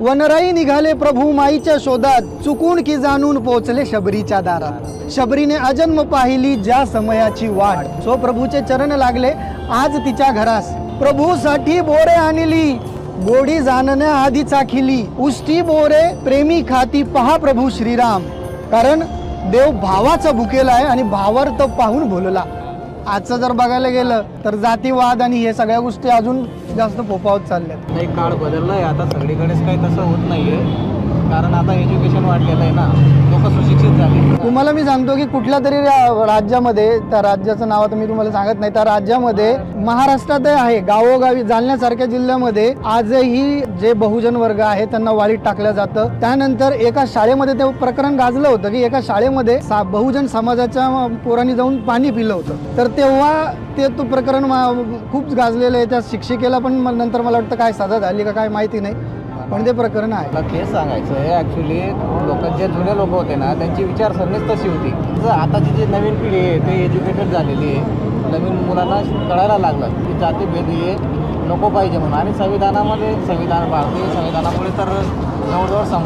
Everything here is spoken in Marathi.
वनराई निघाले प्रभू माईच्या शोधात, चुकून की जाणून पोचले शबरीच्या दारात. शबरीने अजन्म पाहिली ज्या समयाची वाट, सो प्रभूचे चरण लागले आज तिच्या घरास. प्रभूसाठी बोरे आणली, गोडी जाणण्या आधी चाखिली. उष्टी बोरे प्रेमी खाती पहा प्रभू श्रीराम. कारण देव भावाचा भुकेला आहे आणि भावार्थ पाहून बोलला. आजचं जर बघायला गेलं तर जातीवाद आणि हे सगळ्या गोष्टी अजून जास्त फोफावत चालल्यात. नाही, काळ बदलला आहे आता, सगळीकडेच काही तसं होत नाहीये. कारण आता एज्युकेशन वाढलेलं आहे ना, लोक सुशिक्षित झाले. तुम्हाला मी सांगतो की कुठल्या तरी राज्यामध्ये, त्या राज्याचं नाव आता मी तुम्हाला सांगत नाही, त्या राज्यामध्ये महाराष्ट्रात आहे गावोगावी जालन्यासारख्या जिल्ह्यामध्ये आजही जे बहुजन वर्ग आहे त्यांना वाळीत टाकलं जातं. त्यानंतर एका शाळेमध्ये ते प्रकरण गाजलं होतं की एका शाळेमध्ये बहुजन समाजाच्या पोरांनी जाऊन पाणी पिलं होतं. तर तेव्हा तो प्रकरण खूप गाजलेलं आहे. त्या शिक्षिकेला पण नंतर मला वाटतं काय सजा झाली का काय माहिती नाही, पण ते प्रकरण आहे. मला तेच सांगायचं आहे, ॲक्च्युली लोक जे जुने लोक होते ना त्यांची विचारसरणीच तशी होती. तर आताची जी नवीन पिढी आहे ते एज्युकेटेड झालेली आहे. नवीन मुलांना कळायला लागलं की जातीभेद हे नको पाहिजे म्हणून. आणि संविधानामध्ये भारतीय संविधानामुळे तर जवळजवळ